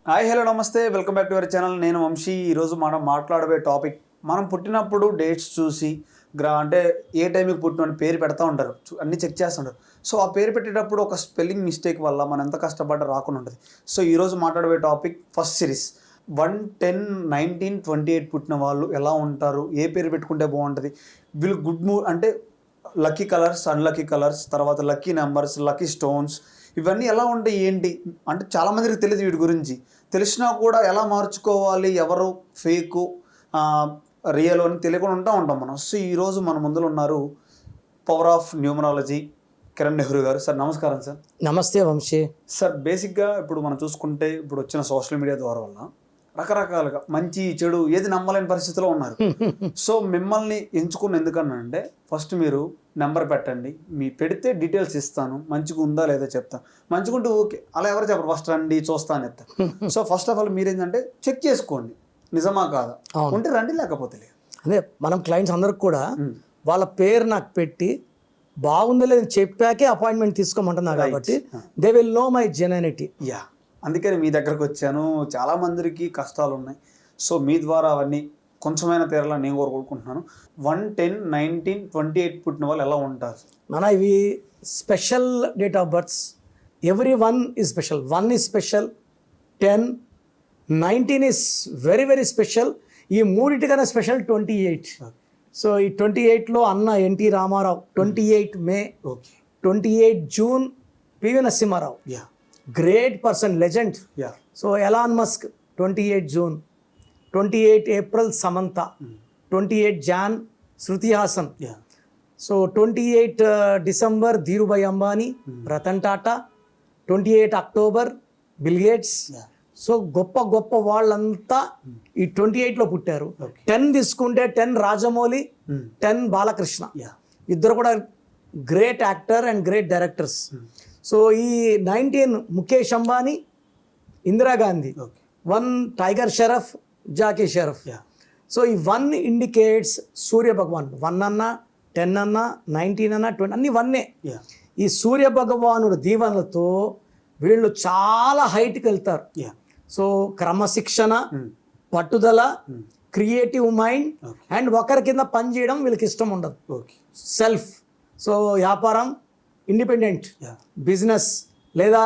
Hi hello నమస్తే welcome back to our channel. నేను వంశీ. ఈరోజు మనం మాట్లాడబోయే టాపిక్, మనం పుట్టినప్పుడు డేట్స్ చూసి అంటే ఏ టైంకి పుట్టిన పేరు పెడతా ఉంటారు, అన్నీ చెక్ చేస్తుంటారు. సో ఆ పేరు పెట్టేటప్పుడు ఒక స్పెల్లింగ్ మిస్టేక్ వల్ల మనం ఎంత కష్టపడ్డా రాకుండా ఉంటుంది. సో ఈరోజు మాట్లాడబోయే టాపిక్ ఫస్ట్ సిరీస్ 1-10-19-28 పుట్టిన వాళ్ళు ఎలా ఉంటారు, ఏ పేరు పెట్టుకుంటే బాగుంటుంది, వీళ్ళు గుడ్ మూడ్ అంటే లక్కీ కలర్స్, అన్లక్కీ కలర్స్, తర్వాత లక్కీ నెంబర్స్, లక్కీ స్టోన్స్, ఇవన్నీ ఎలా ఉంటాయి ఏంటి అంటే చాలామందికి తెలియదు. వీటి గురించి తెలిసినా కూడా ఎలా మార్చుకోవాలి, ఎవరు ఫేకు రియల్ అని తెలియకుండా ఉంటాం మనం. సో ఈరోజు మన ముందులో ఉన్నారు power of numerology Kiran Nehru గారు. సార్ నమస్కారం. సార్ నమస్తే వంశీ. సార్ బేసిక్గా ఇప్పుడు మనం చూసుకుంటే ఇప్పుడు వచ్చిన సోషల్ మీడియా ద్వారా వల్ల రకరకాలుగా మంచి చెడు ఏది నమ్మలేని పరిస్థితిలో ఉన్నారు. సో మిమ్మల్ని ఎంచుకున్న ఎందుకన్నా ఫస్ట్ మీరు నెంబర్ పెట్టండి, మీ పెడితే డీటెయిల్స్ ఇస్తాను, మంచిగా ఉందా లేదా చెప్తాను, మంచిగా ఉంటే ఓకే, అలా ఎవరు చెప్పరు, ఫస్ట్ రండి చూస్తాను చెప్తాను. సో ఫస్ట్ ఆఫ్ ఆల్ మీరు ఏంటంటే చెక్ చేసుకోండి నిజమా కాదా, ఉంటే రండి లేకపోతే లేదు. అదే మనం క్లయింట్స్ అందరికి కూడా వాళ్ళ పేరు నాకు పెట్టి బాగుందో లేదని చెప్పాకే అపాయింట్మెంట్ తీసుకోమంటున్నారు కాబట్టి they will know my genuinity. Yeah, అందుకని మీ దగ్గరకు వచ్చాను. చాలామందికి కష్టాలు ఉన్నాయి. సో మీ ద్వారా అవన్నీ కొంచెమైనా తీరాలని నేను కోరుకుంటున్నాను. 1-10-19-28 పుట్టిన వాళ్ళు ఎలా ఉంటారు మన ఇవి special date of births. Every one is special. 1 is special, 10-19 is very very special. ఈ మూడింటికన్నా స్పెషల్ 28. సో ఈ 28లో అన్న NT Rama Rao, 28 May, 28 June PV Narasimha Rao, great person, legend. So Elon Musk 28 June, 28 April Samantha, 28 Jan Shruti Haasan, so 28 December Dhirubhai Ambani, Ratan Tata, 28 October Bill Gates. So గొప్ప గొప్ప వాళ్ళంతా ఈ 28లో పుట్టారు. 10 తీసుకుంటే 10 రాజమౌళి, 10 బాలకృష్ణ, ఇద్దరు కూడా great actor and great directors. So ఈ 19 Mukesh Ambani, Indira Gandhi, 1 tiger charades, Jackie charades. So ఈ 1 ఇండికేట్స్ సూర్య భగవాన్. 1 అన్నా, 10 అన్నా, 19 అన్నా, 20 అన్ని 1. ఈ సూర్య భగవానుడు దీవెనలతో వీళ్ళు చాలా హైట్కి వెళ్తారు. సో క్రమశిక్షణ, పట్టుదల, క్రియేటివ్ మైండ్ అండ్ ఒకరి కింద పని చేయడం వీళ్ళకి ఇష్టం ఉండదు. సెల్ఫ్, సో వ్యాపారం, ఇండిపెండెంట్, బిజినెస్ లేదా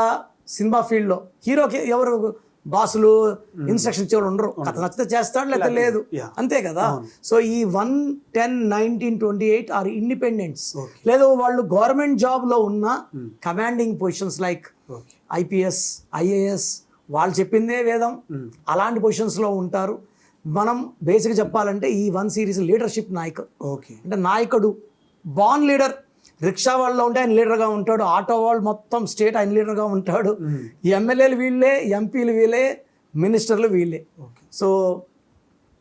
సినిమా ఫీల్డ్లో హీరోకి ఎవరు బాసులు, ఇన్స్ట్రక్షన్ ఇచ్చేవాళ్ళు ఉండరు. కథ నచ్చితే చేస్తాడు లేదా లేదు, అంతే కదా. సో ఈ 1-10-19-28 ఆర్ ఇండిపెండెంట్స్. లేదా వాళ్ళు గవర్నమెంట్ జాబ్లో ఉన్న commanding positions like IPS, IAS, వాళ్ళు చెప్పిందే వేదం, అలాంటి పొజిషన్స్లో ఉంటారు. మనం బేసిక్గా చెప్పాలంటే ఈ 1 సిరీస్ లీడర్షిప్ నాయకుడు. అంటే నాయకుడు బాన్ లీడర్. రిక్షా వాళ్ళలో ఉంటే ఆయన లీడర్గా ఉంటాడు, ఆటో వాళ్ళు మొత్తం స్టేట్ ఆయన లీడర్గా ఉంటాడు, ఎమ్మెల్యేలు వీళ్ళే, ఎంపీలు వీళ్ళే, మినిస్టర్లు వీళ్ళే. సో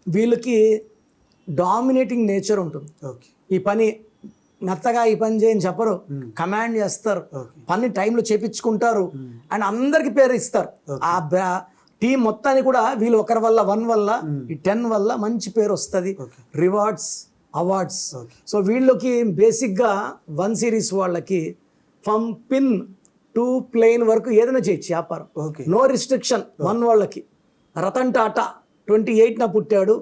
వీళ్ళకి డామినేటింగ్ నేచర్ ఉంటుంది. ఈ పని మెత్తగా ఈ పని చేయని చెప్పరు, కమాండ్ చేస్తారు, పని టైంలో చేపించుకుంటారు అండ్ అందరికి పేరు ఇస్తారు. ఆ టీం మొత్తాన్ని కూడా వీళ్ళు ఒకరి వల్ల, 1 వల్ల, ఈ 10 వల్ల మంచి పేరు వస్తుంది, రివార్డ్స్, అవార్డ్స్. సో వీళ్ళకి బేసిక్గా 1 సిరీస్ వాళ్ళకి ఫ్రమ్ పిన్ టు ప్లేన్ వరకు ఏదైనా చేయొచ్చు వ్యాపారం, నో రిస్ట్రిక్షన్. 1 వాళ్ళకి రతన్ టాటా 28న పుట్టాడు,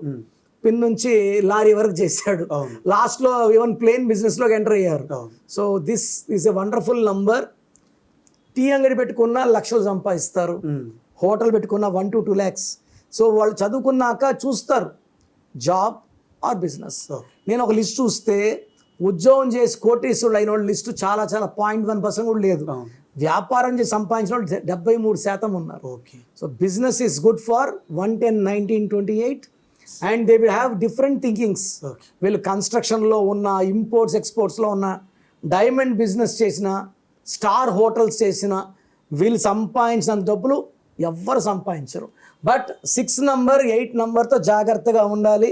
పిన్ నుంచి లారీ వరకు చేశాడు, లాస్ట్లో ఈవెన్ ప్లేన్ బిజినెస్లోకి ఎంటర్ అయ్యారు. So this is a wonderful number. Tea అంగడి పెట్టుకున్న లక్షలు సంపాదిస్తారు, హోటల్ పెట్టుకున్న 1 to 2 lakhs. సో వాళ్ళు చదువుకున్నాక చూస్తారు జాబ్ ఆర్ బిజినెస్. నేను ఒక లిస్ట్ చూస్తే ఉద్యోగం చేసి కోటీశ్వరుడు అయిన వాళ్ళ లిస్టు చాలా 0.1% కూడా లేదు. వ్యాపారం చేసి సంపాదించిన వాళ్ళు 73% ఉన్నారు. So business is good for 1-10-19-28 and they will have different thinkings. వీళ్ళు కన్స్ట్రక్షన్లో ఉన్న, ఇంపోర్ట్స్ ఎక్స్పోర్ట్స్లో ఉన్న, డైమండ్ బిజినెస్ చేసిన, స్టార్ హోటల్స్ చేసిన, వీళ్ళు సంపాదించినంత డబ్బులు ఎవ్వరు సంపాదించరు. బట్ 6 నంబర్ 8 నంబర్తో జాగ్రత్తగా ఉండాలి.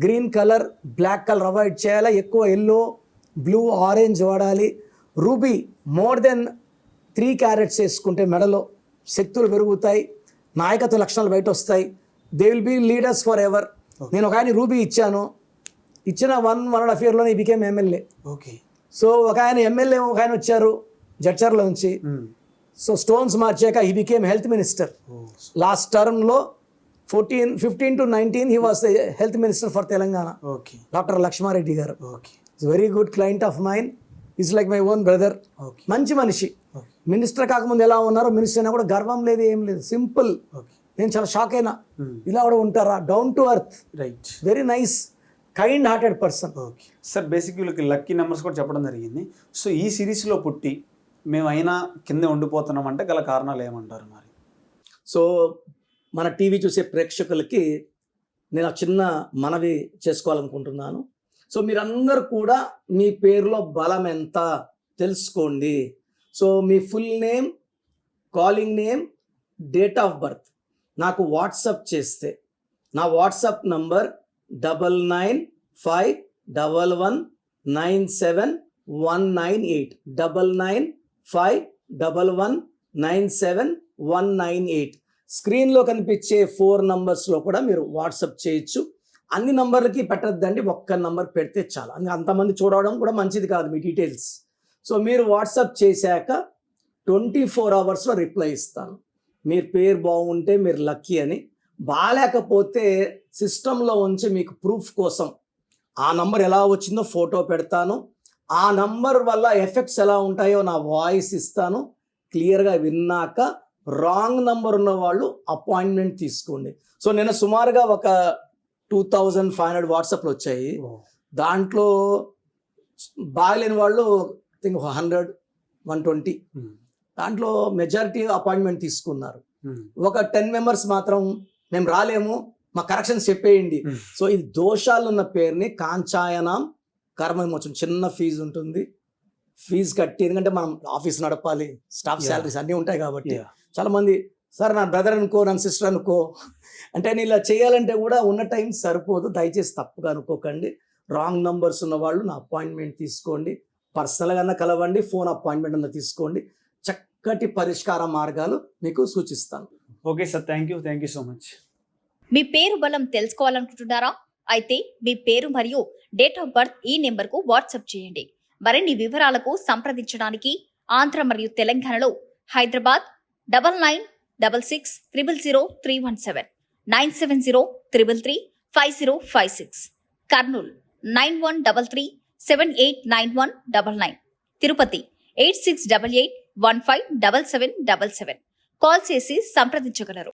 Green colour, black colour avoid చేయాలి. ఎక్కువ ఎల్లో, బ్లూ, ఆరెంజ్ వాడాలి. రూబీ మోర్ దెన్ 3 carats వేసుకుంటే మెడలో శక్తులు పెరుగుతాయి, నాయకత్వ లక్షణాలు బయట వస్తాయి. They will be leaders forever. నేను ఒక ఆయన రూబీ ఇచ్చాను, ఇచ్చిన 1.5 yearలోనే ఈ బికేమ్ ఎమ్మెల్యే. సో ఒక ఆయన ఎమ్మెల్యే, ఒక ఆయన వచ్చారు జడ్చర్లో నుంచి, సో స్టోన్స్ మార్చాక he became health minister. Last టర్మ్లో 15 to 19 he was health minister for Telangana. Okay doctor Laxma Reddy గారు okay is very good client of mine, is like my own brother. Okay మంచి మనిషి. మినిస్టర్ కాకముందు ఎలా ఉన్నారో మినిస్టర్ అయినా కూడా గర్వం లేదు, ఏం లేదు, సింపుల్. ఓకే నేను చాలా షాక్ అయినా, ఇలా కూడా ఉంటారా, down to earth, right. Very nice, kind hearted person. Okay sir, basic వీళ్ళకి లక్కీ నెంబర్స్ కూడా చెప్పడం జరిగింది. సో ఈ సిరీస్లో పుట్టి మేము అయినా కింద ఉండిపోతున్నాం అంటే గల కారణాలు ఏమంటారు మరి? సో మన టీవీ చూసే ప్రేక్షకులకి నేను ఒక చిన్న మనవి చేసుకోవాలనుకుంటున్నాను. సో మీరందరూ కూడా మీ పేరులో బలం ఎంత తెలుసుకోండి. So me full name, calling name, date of birth నాకు వాట్సాప్ చేస్తే నా వాట్సాప్ నంబర్ 9951197198 9951197198. స్క్రీన్లో కనిపించే 4 నంబర్స్లో కూడా మీరు వాట్సాప్ చేయొచ్చు. అన్ని నంబర్లకి పెట్టద్దండి, ఒక్క నంబర్ పెడితే చాలా, అంతమంది చూడడం కూడా మంచిది కాదు మీ డీటెయిల్స్. సో మీరు వాట్సాప్ చేశాక 24 అవర్స్లో రిప్లై ఇస్తాను. మీరు పేరు బాగుంటే మీరు లక్కీ అని, బాగాలేకపోతే సిస్టంలో ఉంచి మీకు ప్రూఫ్ కోసం ఆ నంబర్ ఎలా వచ్చిందో ఫోటో పెడతాను. ఆ నంబర్ వల్ల ఎఫెక్ట్స్ ఎలా ఉంటాయో నా వాయిస్ ఇస్తాను. క్లియర్గా విన్నాక రాంగ్ నంబర్ ఉన్న వాళ్ళు అపాయింట్మెంట్ తీసుకోండి. సో నేను సుమారుగా ఒక 2500 వాట్సాప్లు వచ్చాయి. దాంట్లో బాగలేని వాళ్ళు థింక్ 100-120, దాంట్లో మెజారిటీ అపాయింట్మెంట్ తీసుకున్నారు. ఒక 10 మెంబర్స్ మాత్రం మేము రాలేము, మా కరెక్షన్స్ చెప్పేయండి. సో ఇది దోషాలు ఉన్న పేరుని కాంచాయనం కర్మ విమోచనం, చిన్న ఫీజు ఉంటుంది, ఫీజు కట్టి, ఎందుకంటే మనం ఆఫీస్ నడపాలి, స్టాఫ్ శాలరీస్ అన్నీ ఉంటాయి కాబట్టి. చాలా మంది సార్ నా బ్రదర్ అనుకో, నా సిస్టర్ అనుకో అంటే నేను ఇలా చేయాలంటే కూడా ఉన్న టైం సరిపోదు. దయచేసి తప్పుగా అనుకోకండి. రాంగ్ నంబర్స్ ఉన్న వాళ్ళు నా అపాయింట్మెంట్ తీసుకోండి, పర్సనల్గా కలవండి, ఫోన్ అపాయింట్మెంట్ అన్న తీసుకోండి. చక్కటి పరిష్కార మార్గాలు మీకు సూచిస్తాను. Okay sir, thank you so much. మీ పేరు బలం తెలుసుకోవాలనుకుంటున్నారా? అయితే మీ పేరు మరియు డేట్ ఆఫ్ బర్త్ ఈ నెంబర్కు వాట్సాప్ చేయండి. మరిన్ని వివరాలకు సంప్రదించడానికి ఆంధ్ర మరియు తెలంగాణలో హైదరాబాద్ 9966000317, 9703335056, కర్నూలు 9133789199, తిరుపతి 8688157777. కాల్ చేసి సంప్రదించగలరు.